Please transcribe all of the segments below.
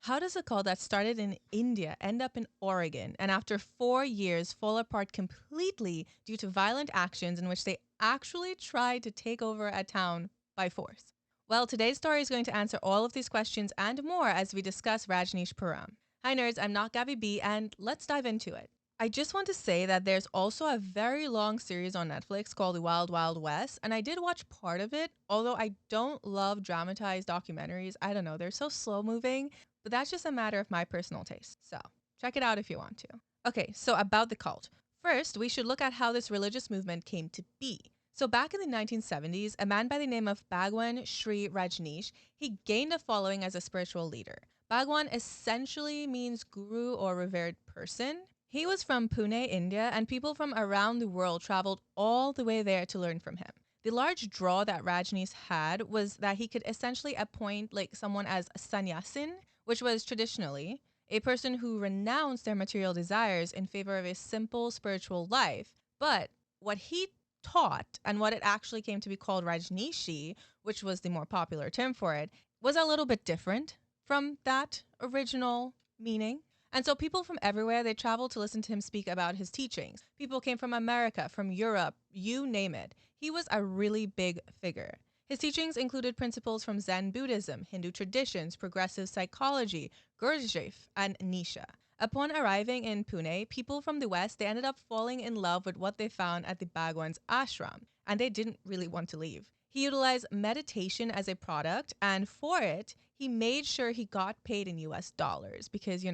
How does a cult that started in India end up in Oregon and after 4 years fall apart completely due to violent actions in which they actually tried to take over a town by force? Well, today's story is going to answer all of these questions and more as we discuss Rajneeshpuram. Hi nerds, I'm not Gabby B, and let's dive into it. I just want to say that there's also a very long series on Netflix called The Wild Wild West, and I did watch part of it, although I don't love dramatized documentaries. I don't know, they're so slow moving, but that's just a matter of my personal taste. So check it out if you want to. Okay, so about the cult. First, we should look at how this religious movement came to be. So back in the 1970s, a man by the name of Bhagwan Sri Rajneesh, he gained a following as a spiritual leader. Bhagwan essentially means guru or revered person. He was from Pune, India, and people from around the world traveled all the way there to learn from him. The large draw that Rajneesh had was that he could essentially appoint like someone as a sannyasin, which was traditionally a person who renounced their material desires in favor of a simple spiritual life. But what he taught and what it actually came to be called Rajneeshi, which was the more popular term for it, was a little bit different from that original meaning. And so people from everywhere, they traveled to listen to him speak about his teachings. People came from America, from Europe, you name it. He was a really big figure. His teachings included principles from Zen Buddhism, Hindu traditions, progressive psychology, Gurdjieff, and Nisha. Upon arriving in Pune, people from the West, they ended up falling in love with what they found at the Bhagwan's ashram, and they didn't really want to leave. He utilized meditation as a product, and for it, he made sure he got paid in US dollars because,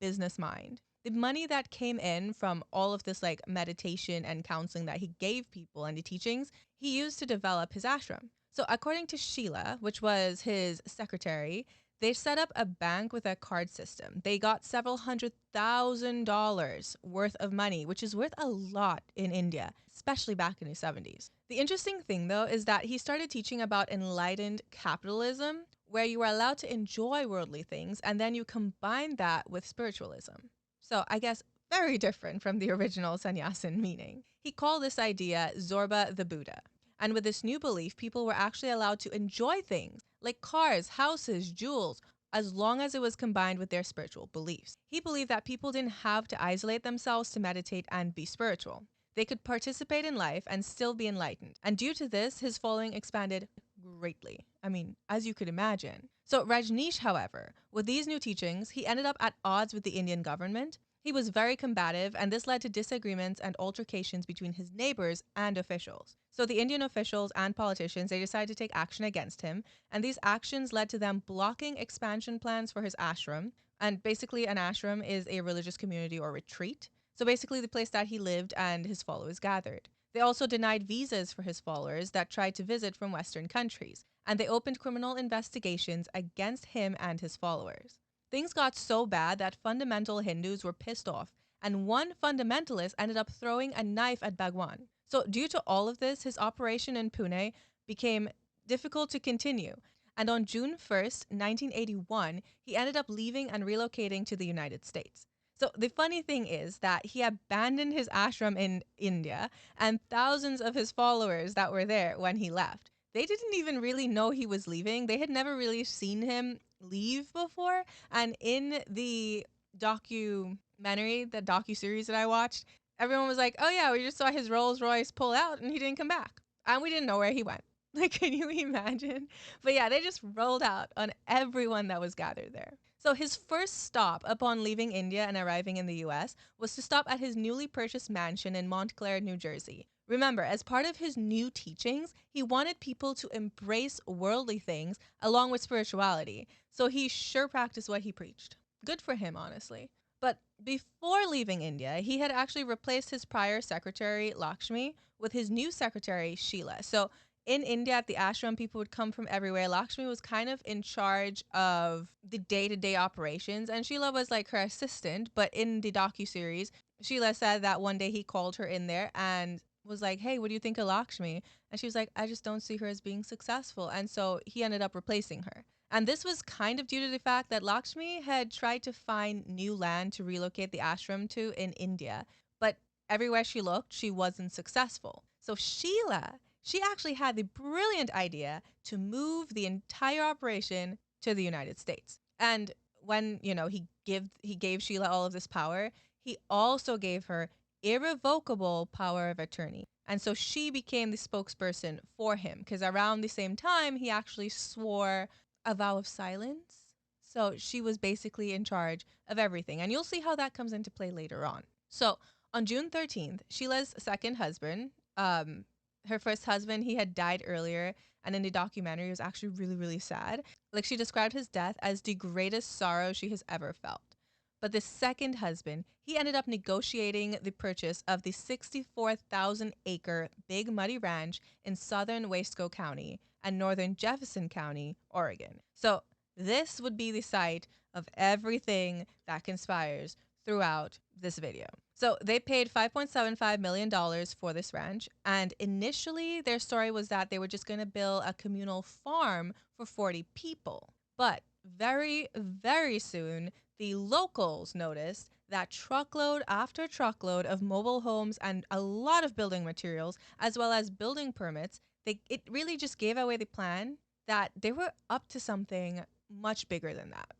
business mind. The money that came in from all of this like meditation and counseling that he gave people and the teachings, he used to develop his ashram. So according to Sheila, which was his secretary, they set up a bank with a card system. They got several $100,000 worth of money, which is worth a lot in India, especially back in the 70s. The interesting thing, though, is that he started teaching about enlightened capitalism, where you are allowed to enjoy worldly things, and then you combine that with spiritualism. So I guess very different from the original sannyasin meaning. He called this idea Zorba the Buddha. And with this new belief, people were actually allowed to enjoy things like cars, houses, jewels, as long as it was combined with their spiritual beliefs. He believed that people didn't have to isolate themselves to meditate and be spiritual. They could participate in life and still be enlightened. And due to this, his following expanded greatly. I mean, as you could imagine. So Rajneesh, however, with these new teachings, he ended up at odds with the Indian government. He was very combative, and this led to disagreements and altercations between his neighbors and officials. So the Indian officials and politicians, they decided to take action against him, and these actions led to them blocking expansion plans for his ashram. And basically, an ashram is a religious community or retreat. So basically, the place that he lived and his followers gathered. They also denied visas for his followers that tried to visit from Western countries, and they opened criminal investigations against him and his followers. Things got so bad that fundamental Hindus were pissed off, and one fundamentalist ended up throwing a knife at Bhagwan. So, due to all of this, his operation in Pune became difficult to continue. And on June 1st, 1981, he ended up leaving and relocating to the United States. So the funny thing is that he abandoned his ashram in India and thousands of his followers that were there when he left. They didn't even really know he was leaving. They had never really seen him leave before. And in the docu-series that I watched, everyone was like, oh yeah, we just saw his Rolls Royce pull out and he didn't come back. And we didn't know where he went. Like, can you imagine? But yeah, they just rolled out on everyone that was gathered there. So his first stop upon leaving India and arriving in the US was to stop at his newly purchased mansion in Montclair, New Jersey. Remember, as part of his new teachings, he wanted people to embrace worldly things along with spirituality. So he sure practiced what he preached. Good for him, honestly. But before leaving India, he had actually replaced his prior secretary, Lakshmi, with his new secretary, Sheila. So in India at the ashram, people would come from everywhere. Lakshmi was kind of in charge of the day-to-day operations, and Sheila was like her assistant. But in the docu-series, Sheila said that one day he called her in there and was like, hey, what do you think of Lakshmi? And she was like, I just don't see her as being successful. And so he ended up replacing her. And this was kind of due to the fact that Lakshmi had tried to find new land to relocate the ashram to in India. But everywhere she looked, she wasn't successful. So Sheila, she actually had the brilliant idea to move the entire operation to the United States. And when, he gave Sheila all of this power, he also gave her irrevocable power of attorney. And so she became the spokesperson for him because around the same time, he actually swore a vow of silence. So she was basically in charge of everything. And you'll see how that comes into play later on. So on June 13th, Sheila's second husband, her first husband, he had died earlier. And in the documentary, it was actually really, really sad. Like, she described his death as the greatest sorrow she has ever felt. But the second husband, he ended up negotiating the purchase of the 64,000 acre Big Muddy Ranch in southern Wasco County and northern Jefferson County, Oregon. So this would be the site of everything that conspires throughout this video. So they paid $5.75 million for this ranch. And initially, their story was that they were just going to build a communal farm for 40 people. But very, very soon, the locals noticed that truckload after truckload of mobile homes and a lot of building materials, as well as building permits, it really just gave away the plan that they were up to something much bigger than that.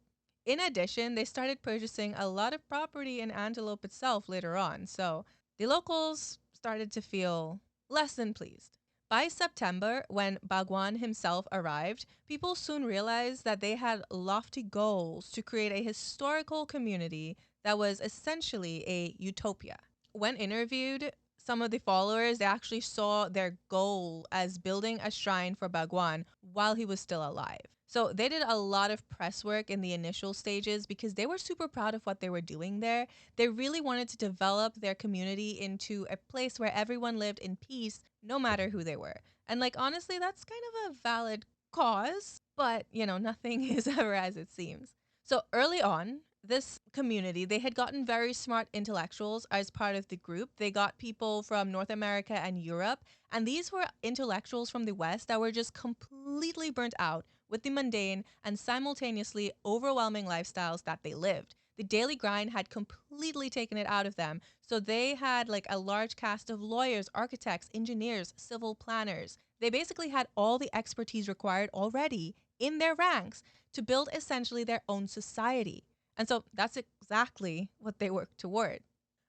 In addition, they started purchasing a lot of property in Antelope itself later on, so the locals started to feel less than pleased. By September, when Bhagwan himself arrived, people soon realized that they had lofty goals to create a historical community that was essentially a utopia. When interviewed, some of the followers, they actually saw their goal as building a shrine for Bhagwan while he was still alive. So they did a lot of press work in the initial stages because they were super proud of what they were doing there. They really wanted to develop their community into a place where everyone lived in peace, no matter who they were. And like, honestly, that's kind of a valid cause, but nothing is ever as it seems. So early on, this community, they had gotten very smart intellectuals as part of the group. They got people from North America and Europe, and these were intellectuals from the West that were just completely burnt out with the mundane and simultaneously overwhelming lifestyles that they lived. The daily grind had completely taken it out of them. So they had like a large cast of lawyers, architects, engineers, civil planners. They basically had all the expertise required already in their ranks to build essentially their own society. And so that's exactly what they worked toward.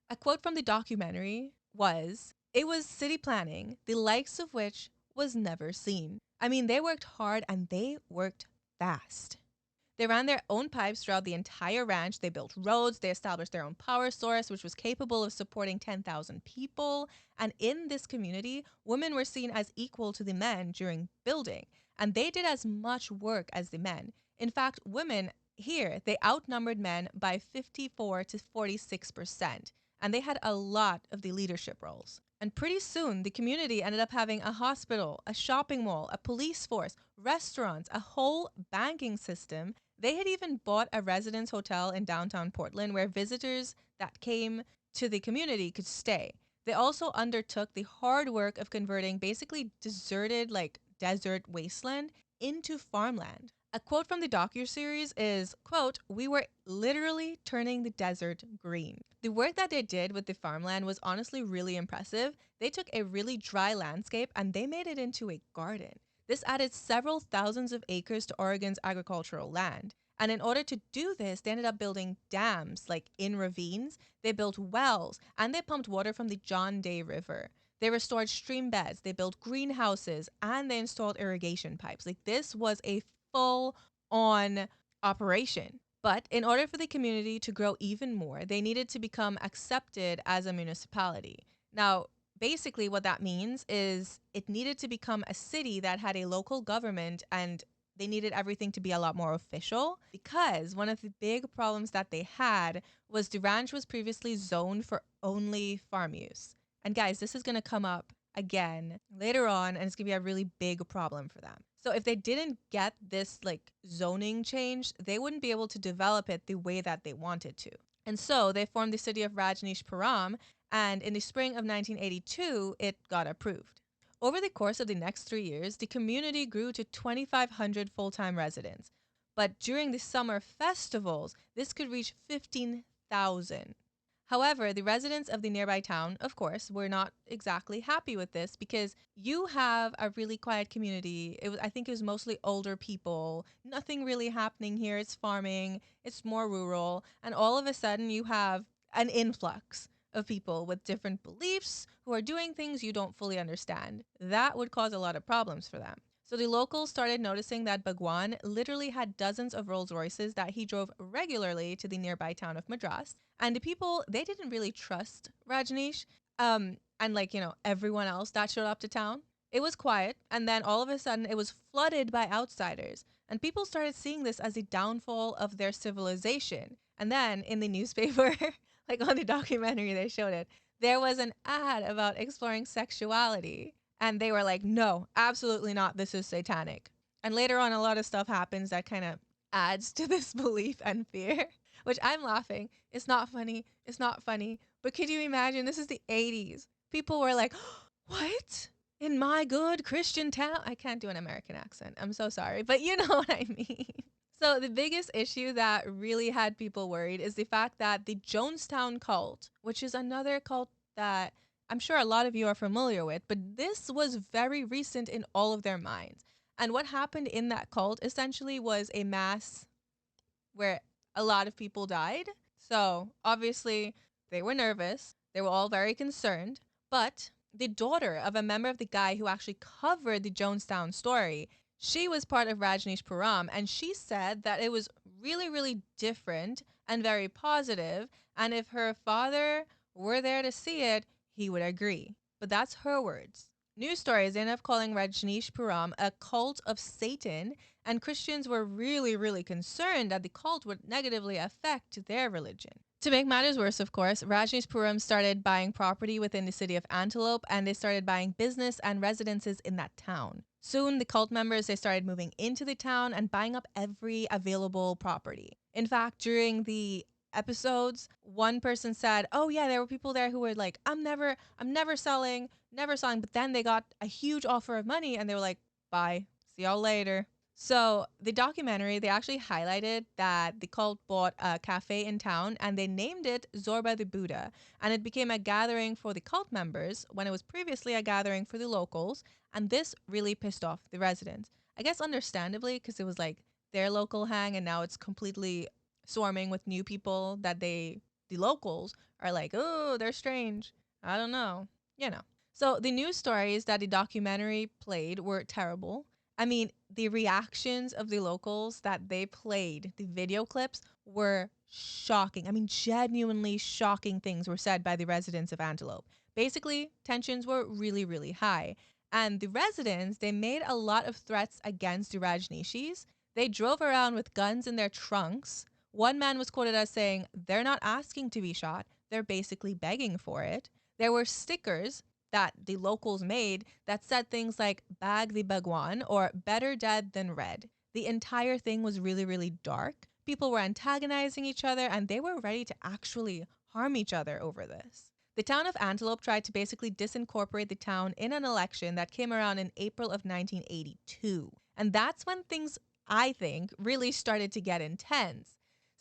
A quote from the documentary was, "It was city planning, the likes of which was never seen." I mean, they worked hard and they worked fast. They ran their own pipes throughout the entire ranch. They built roads. They established their own power source, which was capable of supporting 10,000 people. And in this community, women were seen as equal to the men during building. And they did as much work as the men. In fact, women here, they outnumbered men by 54 to 46%. And they had a lot of the leadership roles. And pretty soon, the community ended up having a hospital, a shopping mall, a police force, restaurants, a whole banking system. They had even bought a residence hotel in downtown Portland where visitors that came to the community could stay. They also undertook the hard work of converting basically deserted, like desert wasteland, into farmland. A quote from the docuseries is, quote, "We were literally turning the desert green." The work that they did with the farmland was honestly really impressive. They took a really dry landscape and they made it into a garden. This added several thousands of acres to Oregon's agricultural land. And in order to do this, they ended up building dams, like in ravines. They built wells and they pumped water from the John Day River. They restored stream beds, they built greenhouses, and they installed irrigation pipes. Like, this was a full on operation. But in order for the community to grow even more, they needed to become accepted as a municipality. Now, basically, what that means is it needed to become a city that had a local government, and they needed everything to be a lot more official because one of the big problems that they had was the ranch was previously zoned for only farm use. And guys, this is going to come up again later on, and it's going to be a really big problem for them. So if they didn't get this like zoning change, they wouldn't be able to develop it the way that they wanted to. And so they formed the city of Rajneeshpuram, and in the spring of 1982, it got approved. Over the course of the next 3 years, the community grew to 2,500 full-time residents. But during the summer festivals, this could reach 15,000. However, the residents of the nearby town, of course, were not exactly happy with this because you have a really quiet community. I think it was mostly older people. Nothing really happening here. It's farming. It's more rural, and all of a sudden you have an influx of people with different beliefs who are doing things you don't fully understand. That would cause a lot of problems for them. So the locals started noticing that Bhagwan literally had dozens of Rolls Royces that he drove regularly to the nearby town of Madras. And the people, they didn't really trust Rajneesh. And like, everyone else that showed up to town. It was quiet, and then all of a sudden it was flooded by outsiders. And people started seeing this as a downfall of their civilization. And then in the newspaper, like on the documentary, they showed it. There was an ad about exploring sexuality. And they were like, no, absolutely not. This is satanic. And later on, a lot of stuff happens that kind of adds to this belief and fear, which I'm laughing. It's not funny. It's not funny. But could you imagine? This is the 80s. People were like, what? In my good Christian town? I can't do an American accent. I'm so sorry. But you know what I mean. So the biggest issue that really had people worried is the fact that the Jonestown cult, which is another cult that I'm sure a lot of you are familiar with, but this was very recent in all of their minds. And what happened in that cult essentially was a mass where a lot of people died. So obviously they were nervous. They were all very concerned. But the daughter of a member of the guy who actually covered the Jonestown story, she was part of Rajneeshpuram, and she said that it was really, really different and very positive. And if her father were there to see it, he would agree. But that's her words. News stories ended up calling Rajneeshpuram a cult of Satan, and Christians were really, really concerned that the cult would negatively affect their religion. To make matters worse, of course, Rajneeshpuram started buying property within the city of Antelope, and they started buying business and residences in that town. Soon, the cult members, they started moving into the town and buying up every available property. In fact, during the episodes, one person said, oh yeah, there were people there who were like, I'm never selling, never selling. But then they got a huge offer of money and they were like, bye, see y'all later. So the documentary, they actually highlighted that the cult bought a cafe in town and they named it Zorba the Buddha. And it became a gathering for the cult members when it was previously a gathering for the locals. And this really pissed off the residents. I guess understandably, because it was like their local hang and now it's completely swarming with new people that the locals are like, oh, they're strange. I don't know. So the news stories that the documentary played were terrible. I mean, the reactions of the locals that they played, the video clips, were shocking. I mean, genuinely shocking things were said by the residents of Antelope. Basically, tensions were really, really high. And the residents, they made a lot of threats against the Rajneeshees. They drove around with guns in their trunks. One man was quoted as saying, they're not asking to be shot, they're basically begging for it. There were stickers that the locals made that said things like bag the Bhagwan or better dead than red. The entire thing was really, really dark. People were antagonizing each other and they were ready to actually harm each other over this. The town of Antelope tried to basically disincorporate the town in an election that came around in April of 1982. And that's when things, I think, really started to get intense.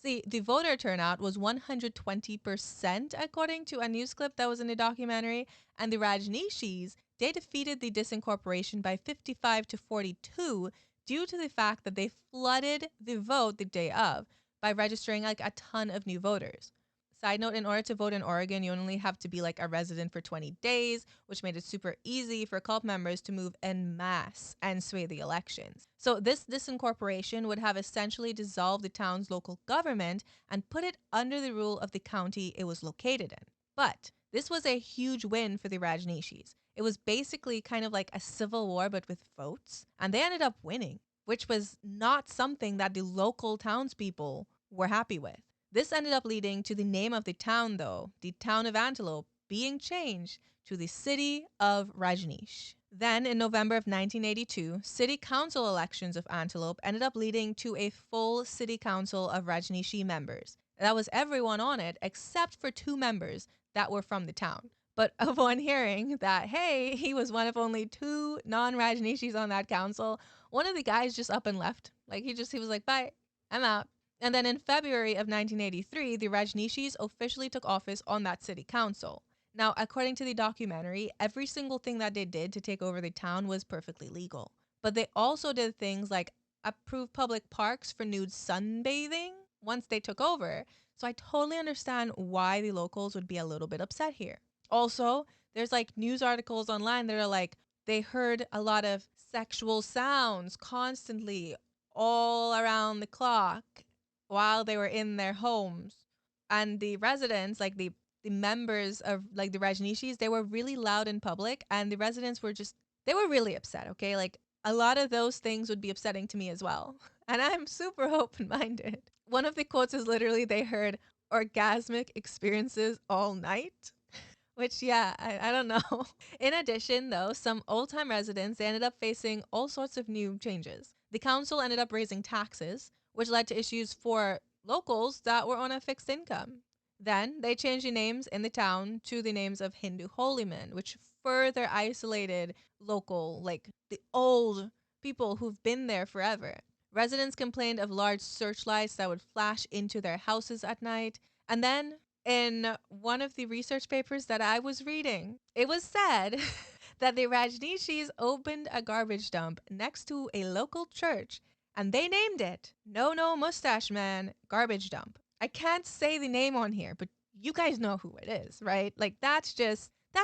See, the voter turnout was 120% according to a news clip that was in the documentary, and the Rajneeshees, they defeated the disincorporation by 55 to 42 due to the fact that they flooded the vote the day of by registering like a ton of new voters. Side note, in order to vote in Oregon, you only have to be like a resident for 20 days, which made it super easy for cult members to move en masse and sway the elections. So this disincorporation would have essentially dissolved the town's local government and put it under the rule of the county it was located in. But this was a huge win for the Rajneeshees. It was basically kind of like a civil war, but with votes. And they ended up winning, which was not something that the local townspeople were happy with. This ended up leading to the name of the town, though, the town of Antelope, being changed to the city of Rajneesh. Then, in November of 1982, city council elections of Antelope ended up leading to a full city council of Rajneeshi members. That was everyone on it except for 2 members that were from the town. But upon hearing that, hey, he was one of only 2 non-Rajneeshis on that council, one of the guys just up and left. Like, he was like, bye, I'm out. And then in February of 1983, the Rajneeshees officially took office on that city council. Now, according to the documentary, every single thing that they did to take over the town was perfectly legal. But they also did things like approve public parks for nude sunbathing once they took over. So I totally understand why the locals would be a little bit upset here. Also, there's like news articles online that are like, they heard a lot of sexual sounds constantly all around the clock while they were in their homes. And the residents, like the members of like the Rajneeshis, they were really loud in public, and the residents were just, they were really upset, okay? Like a lot of those things would be upsetting to me as well. And I'm super open minded. One of the quotes is literally they heard orgasmic experiences all night. Which, yeah, I don't know. In addition, though, some old time residents they ended up facing all sorts of new changes. The council ended up raising taxes, which led to issues for locals that were on a fixed income. Then they changed the names in the town to the names of Hindu holy men, which further isolated local, like the old people who've been there forever. Residents complained of large searchlights that would flash into their houses at night. And then in one of the research papers that I was reading, it was said that the Rajneeshis opened a garbage dump next to a local church and they named it No No Mustache Man Garbage Dump. I can't say the name on here, but you guys know who it is, right? Like that's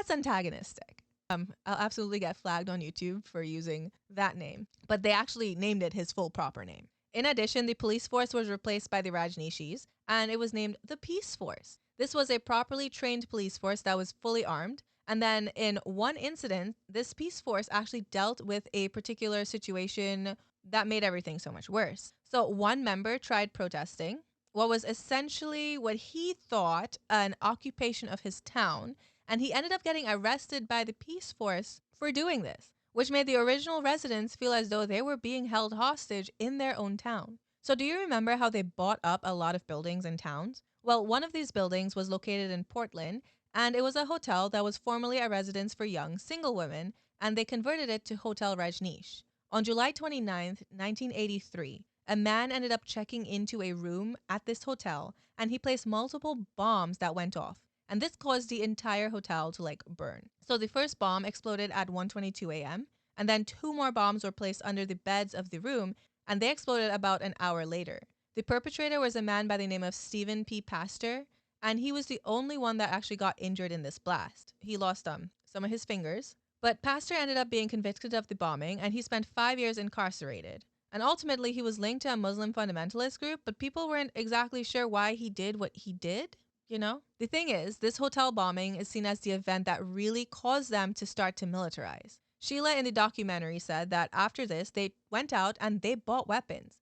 antagonistic. I'll absolutely get flagged on YouTube for using that name, but they actually named it his full proper name. In addition, the police force was replaced by the Rajneeshis, and it was named the Peace Force. This was a properly trained police force that was fully armed. And then in one incident, this Peace Force actually dealt with a particular situation that made everything so much worse. So one member tried protesting what was essentially what he thought an occupation of his town, and he ended up getting arrested by the Peace Force for doing this, which made the original residents feel as though they were being held hostage in their own town. So, do you remember how they bought up a lot of buildings in towns? Well, one of these buildings was located in Portland, and it was a hotel that was formerly a residence for young single women, and they converted it to Hotel Rajneesh. On July 29th, 1983, a man ended up checking into a room at this hotel, and he placed multiple bombs that went off. And this caused the entire hotel to like burn. So the first bomb exploded at 1:22 a.m. and then two more bombs were placed under the beds of the room and they exploded about an hour later. The perpetrator was a man by the name of Stephen P. Pastor, and he was the only one that actually got injured in this blast. He lost some of his fingers, but Pastor ended up being convicted of the bombing and he spent 5 years incarcerated. And ultimately, he was linked to a Muslim fundamentalist group, but people weren't exactly sure why he did what he did. You know? The thing is, this hotel bombing is seen as the event that really caused them to start to militarize. Sheila in the documentary said that after this, they went out and they bought weapons.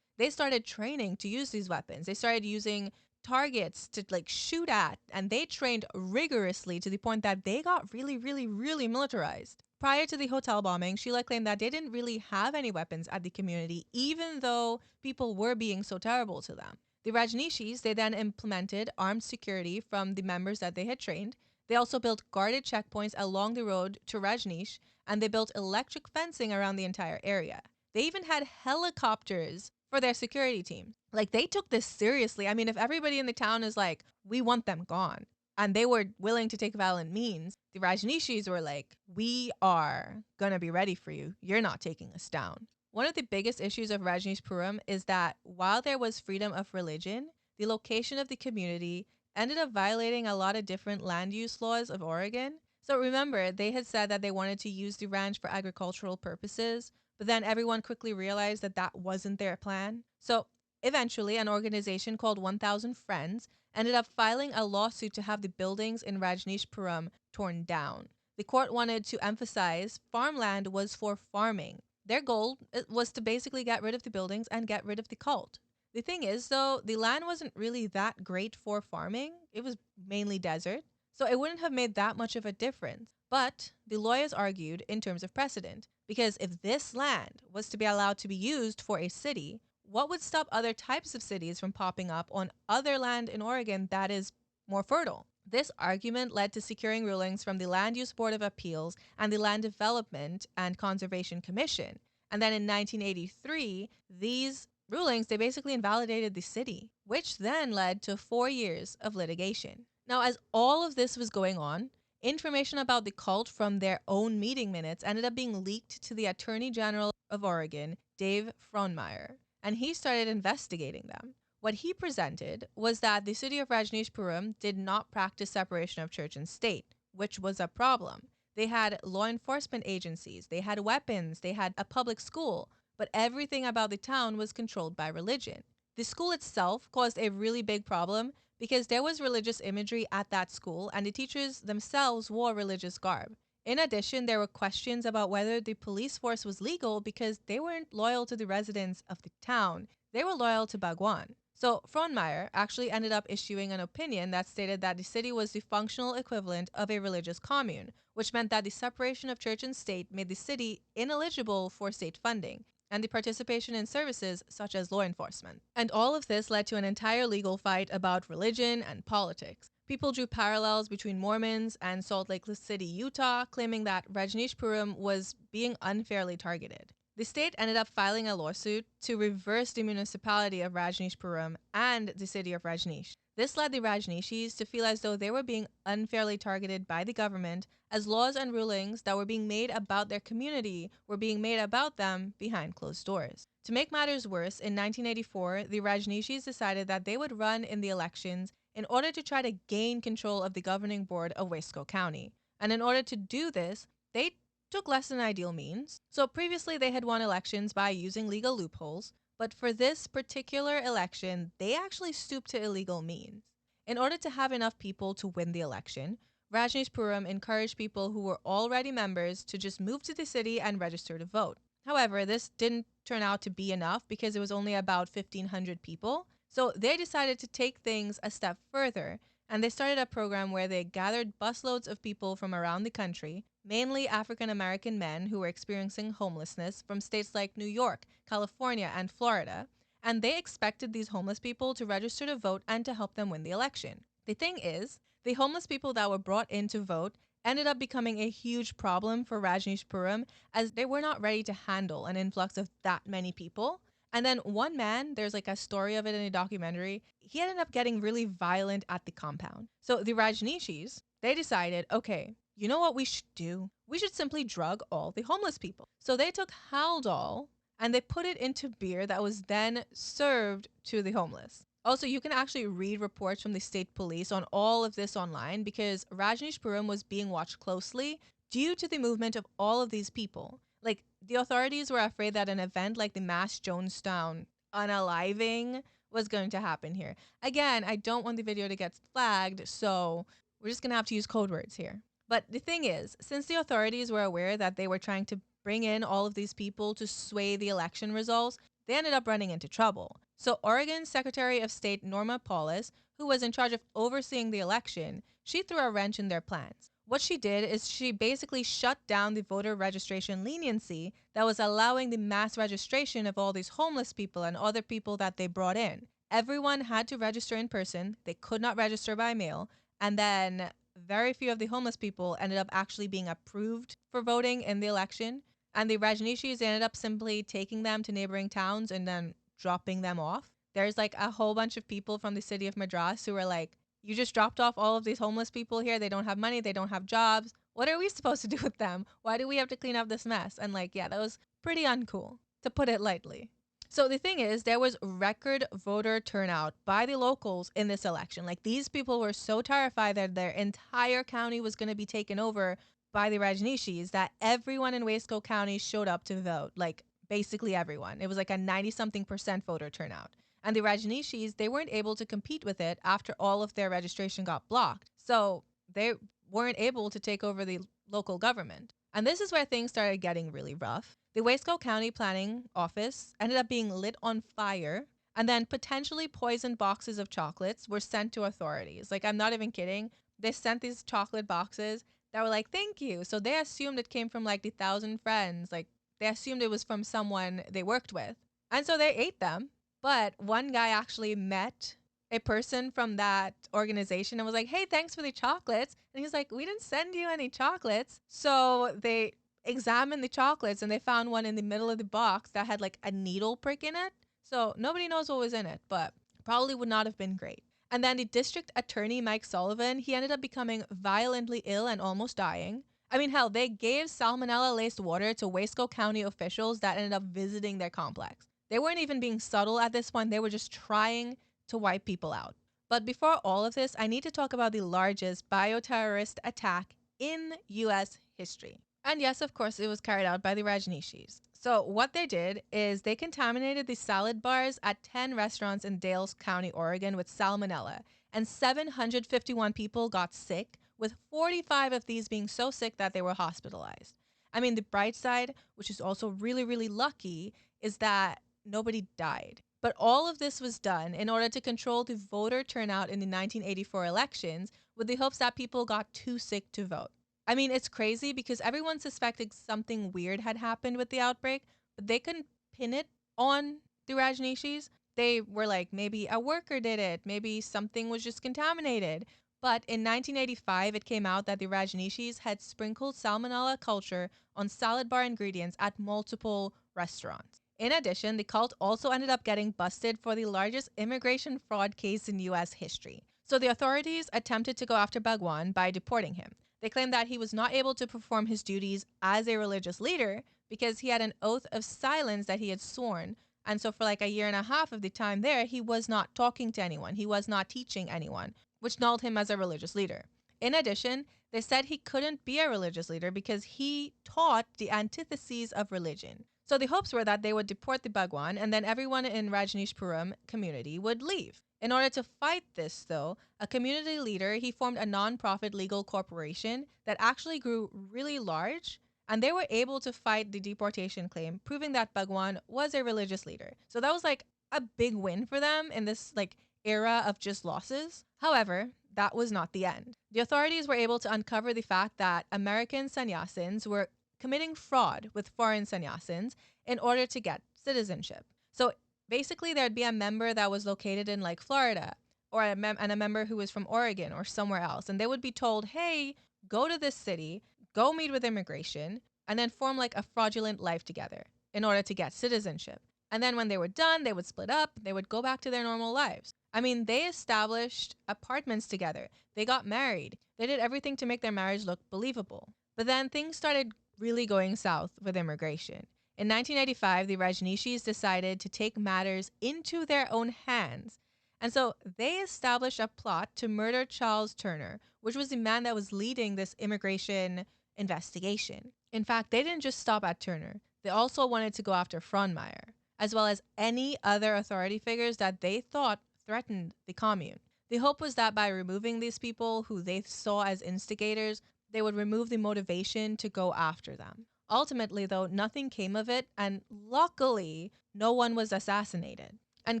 They started training to use these weapons. They started using targets to like shoot at, and they trained rigorously to the point that they got really, really, really militarized. Prior to the hotel bombing, Sheila claimed that they didn't really have any weapons at the community, even though people were being so terrible to them. The Rajneeshis, they then implemented armed security from the members that they had trained. They also built guarded checkpoints along the road to Rajneesh, and they built electric fencing around the entire area. They even had helicopters for their security team. Like, they took this seriously. I mean, if everybody in the town is like, we want them gone, and they were willing to take violent means, the Rajneeshis were like, we are gonna be ready for you. You're not taking us down. One of the biggest issues of Rajneeshpuram is that while there was freedom of religion, the location of the community ended up violating a lot of different land use laws of Oregon. So remember, they had said that they wanted to use the ranch for agricultural purposes, but then everyone quickly realized that that wasn't their plan. So eventually, an organization called 1000 Friends ended up filing a lawsuit to have the buildings in Rajneeshpuram torn down. The court wanted to emphasize farmland was for farming. Their goal was to basically get rid of the buildings and get rid of the cult. The thing is, though, the land wasn't really that great for farming. It was mainly desert, so it wouldn't have made that much of a difference. But the lawyers argued in terms of precedent, because if this land was to be allowed to be used for a city, what would stop other types of cities from popping up on other land in Oregon that is more fertile? This argument led to securing rulings from the Land Use Board of Appeals and the Land Development and Conservation Commission. And then in 1983, these rulings, they basically invalidated the city, which then led to 4 years of litigation. Now, as all of this was going on, information about the cult from their own meeting minutes ended up being leaked to the Attorney General of Oregon, Dave Frohnmeyer, and he started investigating them. What he presented was that the city of Rajneeshpuram did not practice separation of church and state, which was a problem. They had law enforcement agencies, they had weapons, they had a public school, but everything about the town was controlled by religion. The school itself caused a really big problem because there was religious imagery at that school and the teachers themselves wore religious garb. In addition, there were questions about whether the police force was legal because they weren't loyal to the residents of the town. They were loyal to Bhagwan. So Frohnmeyer actually ended up issuing an opinion that stated that the city was the functional equivalent of a religious commune, which meant that the separation of church and state made the city ineligible for state funding and the participation in services such as law enforcement. And all of this led to an entire legal fight about religion and politics. People drew parallels between Mormons and Salt Lake City, Utah, claiming that Rajneeshpuram was being unfairly targeted. The state ended up filing a lawsuit to reverse the municipality of Rajneeshpuram and the city of Rajneesh. This led the Rajneeshees to feel as though they were being unfairly targeted by the government, as laws and rulings that were being made about their community were being made about them behind closed doors. To make matters worse, in 1984, the Rajneeshees decided that they would run in the elections in order to try to gain control of the governing board of Wasco County. And in order to do this, they took less than ideal means. So previously they had won elections by using legal loopholes, but for this particular election, they actually stooped to illegal means. In order to have enough people to win the election, Rajneeshpuram encouraged people who were already members to just move to the city and register to vote. However, this didn't turn out to be enough because it was only about 1,500 people. So they decided to take things a step further, and they started a program where they gathered busloads of people from around the country, mainly African American men who were experiencing homelessness from states like New York, California, and Florida, and they expected these homeless people to register to vote and to help them win the election. The thing is, the homeless people that were brought in to vote ended up becoming a huge problem for Rajneeshpuram as they were not ready to handle an influx of that many people. And then one man, there's like a story of it in a documentary, he ended up getting really violent at the compound. So the Rajneeshees, they decided, okay, you know what we should do? We should simply drug all the homeless people. So they took Haldol and they put it into beer that was then served to the homeless. Also, you can actually read reports from the state police on all of this online because Rajneeshpuram was being watched closely due to the movement of all of these people. Like, the authorities were afraid that an event like the mass Jonestown unaliving was going to happen here. Again, I don't want the video to get flagged, so we're just going to have to use code words here. But the thing is, since the authorities were aware that they were trying to bring in all of these people to sway the election results, they ended up running into trouble. So Oregon's Secretary of State Norma Paulus, who was in charge of overseeing the election, she threw a wrench in their plans. What she did is she basically shut down the voter registration leniency that was allowing the mass registration of all these homeless people and other people that they brought in. Everyone had to register in person. They could not register by mail. And then very few of the homeless people ended up actually being approved for voting in the election. And the Rajneeshees ended up simply taking them to neighboring towns and then dropping them off. There's like a whole bunch of people from the city of Madras who were like, you just dropped off all of these homeless people here. They don't have money. They don't have jobs. What are we supposed to do with them? Why do we have to clean up this mess? And like, yeah, that was pretty uncool, to put it lightly. So the thing is, there was record voter turnout by the locals in this election. Like, these people were so terrified that their entire county was going to be taken over by the Rajneeshees that everyone in Wasco County showed up to vote. Like, basically everyone. It was like a 90-something% voter turnout. And the Rajneeshees, they weren't able to compete with it after all of their registration got blocked. So they weren't able to take over the local government. And this is where things started getting really rough. The Wasco County Planning Office ended up being lit on fire, and then potentially poisoned boxes of chocolates were sent to authorities. Like, I'm not even kidding. They sent these chocolate boxes that were like, thank you. So they assumed it came from like the Thousand Friends. Like, they assumed it was from someone they worked with. And so they ate them. But one guy actually met a person from that organization and was like, hey, thanks for the chocolates. And he's like, we didn't send you any chocolates. So they examined the chocolates and they found one in the middle of the box that had like a needle prick in it. So nobody knows what was in it, but probably would not have been great. And then the district attorney, Mike Sullivan, he ended up becoming violently ill and almost dying. I mean, hell, they gave salmonella laced water to Wasco County officials that ended up visiting their complex. They weren't even being subtle at this point, they were just trying to wipe people out. But before all of this, I need to talk about the largest bioterrorist attack in US history. And yes, of course, it was carried out by the Rajneeshees. So, what they did is they contaminated the salad bars at 10 restaurants in Dales County, Oregon with salmonella, and 751 people got sick, with 45 of these being so sick that they were hospitalized. I mean, the bright side, which is also really, really lucky, is that nobody died. But all of this was done in order to control the voter turnout in the 1984 elections with the hopes that people got too sick to vote. I mean, it's crazy because everyone suspected something weird had happened with the outbreak, but they couldn't pin it on the Rajneeshis. They were like, maybe a worker did it, maybe something was just contaminated. But in 1985, it came out that the Rajneeshis had sprinkled salmonella culture on salad bar ingredients at multiple restaurants. In addition, the cult also ended up getting busted for the largest immigration fraud case in US history. So the authorities attempted to go after Bhagwan by deporting him. They claimed that he was not able to perform his duties as a religious leader because he had an oath of silence that he had sworn. And so, for like a year and a half of the time there, he was not talking to anyone. He was not teaching anyone, which nulled him as a religious leader. In addition, they said he couldn't be a religious leader because he taught the antitheses of religion. So the hopes were that they would deport the Bhagwan and then everyone in Rajneeshpuram community would leave. In order to fight this, though, a community leader, he formed a non-profit legal corporation that actually grew really large, and they were able to fight the deportation claim, proving that Bhagwan was a religious leader. So that was like a big win for them in this like era of just losses. However, that was not the end. The authorities were able to uncover the fact that American sannyasins were committing fraud with foreign sannyasins in order to get citizenship. So basically, there'd be a member that was located in like Florida or and a member who was from Oregon or somewhere else. And they would be told, hey, go to this city, go meet with immigration, and then form like a fraudulent life together in order to get citizenship. And then when they were done, they would split up, they would go back to their normal lives. I mean, they established apartments together, they got married, they did everything to make their marriage look believable. But then things started really going south with immigration. In 1985, the Rajneeshis decided to take matters into their own hands. And so they established a plot to murder Charles Turner, which was the man that was leading this immigration investigation. In fact, they didn't just stop at Turner. They also wanted to go after Frohnmeyer, as well as any other authority figures that they thought threatened the commune. The hope was that by removing these people who they saw as instigators, they would remove the motivation to go after them. Ultimately, though, nothing came of it, and luckily, no one was assassinated. And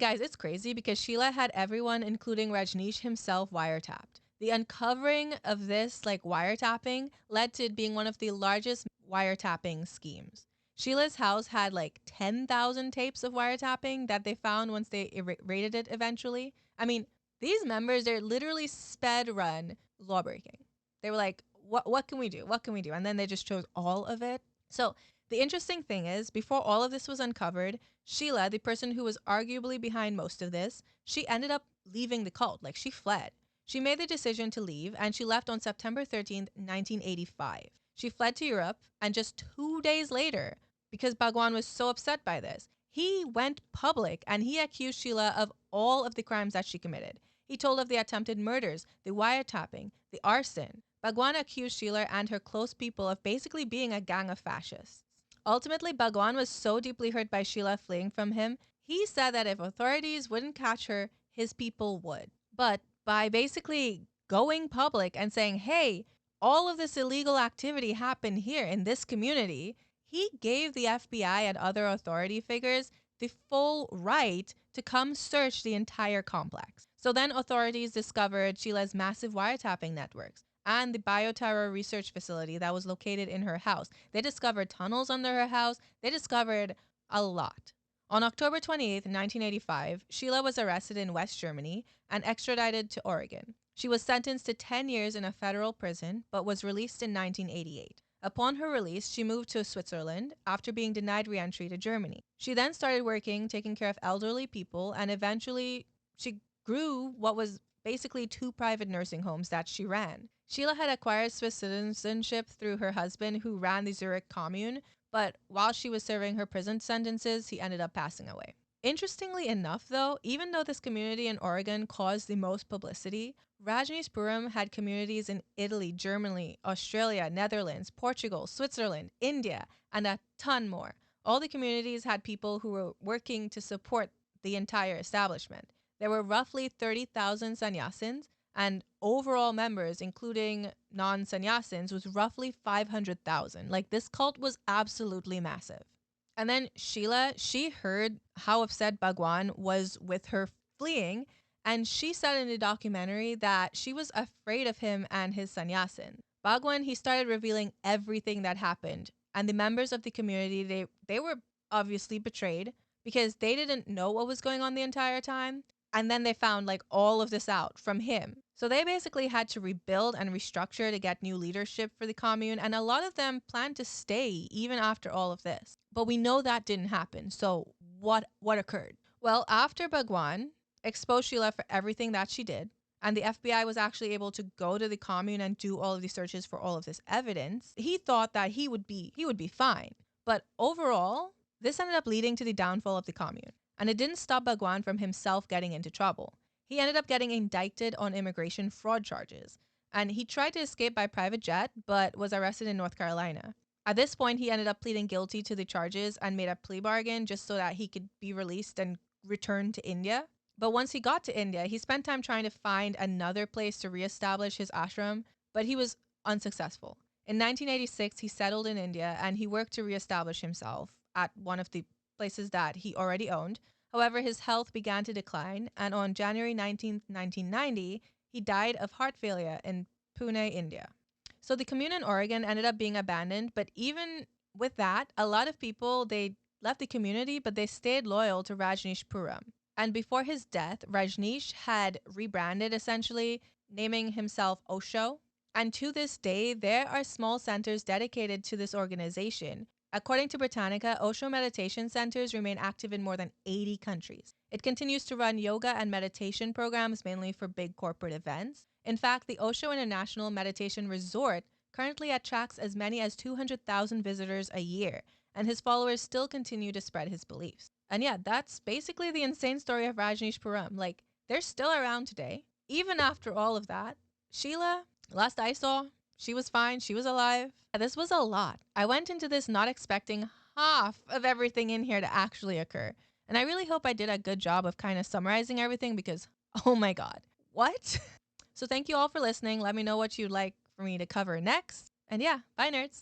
guys, it's crazy because Sheila had everyone, including Rajneesh himself, wiretapped. The uncovering of this, like wiretapping, led to it being one of the largest wiretapping schemes. Sheila's house had like 10,000 tapes of wiretapping that they found once they raided it eventually. I mean, these members, they're literally sped run lawbreaking. They were like, what can we do? What can we do? And then they just chose all of it. So the interesting thing is, before all of this was uncovered, Sheila, the person who was arguably behind most of this, she ended up leaving the cult. Like, she fled. She made the decision to leave, and she left on September 13th, 1985. She fled to Europe, and just 2 days later, because Bhagwan was so upset by this, he went public and he accused Sheila of all of the crimes that she committed. He told of the attempted murders, the wiretapping, the arson. Bhagwan accused Sheila and her close people of basically being a gang of fascists. Ultimately, Bhagwan was so deeply hurt by Sheila fleeing from him, he said that if authorities wouldn't catch her, his people would. But by basically going public and saying, hey, all of this illegal activity happened here in this community, he gave the FBI and other authority figures the full right to come search the entire complex. So then authorities discovered Sheila's massive wiretapping networks and the bioterror research facility that was located in her house. They discovered tunnels under her house. They discovered a lot. On October 28, 1985, Sheila was arrested in West Germany and extradited to Oregon. She was sentenced to 10 years in a federal prison, but was released in 1988. Upon her release, she moved to Switzerland after being denied re-entry to Germany. She then started working, taking care of elderly people, and eventually she grew what was basically two private nursing homes that she ran. Sheila had acquired Swiss citizenship through her husband, who ran the Zurich commune, but while she was serving her prison sentences, he ended up passing away. Interestingly enough, though, even though this community in Oregon caused the most publicity, Rajneeshpuram had communities in Italy, Germany, Australia, Netherlands, Portugal, Switzerland, India, and a ton more. All the communities had people who were working to support the entire establishment. There were roughly 30,000 sannyasins, and overall members, including non sannyasins, was roughly 500,000. Like, this cult was absolutely massive. And then Sheila, she heard how upset Bhagwan was with her fleeing, and she said in the documentary that she was afraid of him and his sannyasin. Bhagwan, he started revealing everything that happened, and the members of the community, they were obviously betrayed because they didn't know what was going on the entire time. And then they found like all of this out from him. So they basically had to rebuild and restructure to get new leadership for the commune. And a lot of them planned to stay even after all of this. But we know that didn't happen. So what occurred? Well, after Bhagwan exposed Sheila for everything that she did, and the FBI was actually able to go to the commune and do all of these searches for all of this evidence, he thought that he would be fine. But overall, this ended up leading to the downfall of the commune. And it didn't stop Bhagwan from himself getting into trouble. He ended up getting indicted on immigration fraud charges. And he tried to escape by private jet, but was arrested in North Carolina. At this point, he ended up pleading guilty to the charges and made a plea bargain just so that he could be released and return to India. But once he got to India, he spent time trying to find another place to reestablish his ashram, but he was unsuccessful. In 1986, he settled in India and he worked to reestablish himself at one of the places that he already owned. However, his health began to decline, and on January 19th, 1990, he died of heart failure in Pune, India. So the commune in Oregon ended up being abandoned, but even with that, a lot of people, they left the community, but they stayed loyal to Rajneeshpuram. And before his death, Rajneesh had rebranded essentially, naming himself Osho. And to this day, there are small centers dedicated to this organization. According to Britannica, Osho meditation centers remain active in more than 80 countries. It continues to run yoga and meditation programs mainly for big corporate events. In fact, the Osho International Meditation Resort currently attracts as many as 200,000 visitors a year, and his followers still continue to spread his beliefs. And yeah, that's basically the insane story of Rajneeshpuram. Like, they're still around today, even after all of that. Sheila, last I saw, she was fine. She was alive. This was a lot. I went into this not expecting half of everything in here to actually occur. And I really hope I did a good job of kind of summarizing everything because, oh my God, what? So thank you all for listening. Let me know what you'd like for me to cover next. And yeah, bye nerds.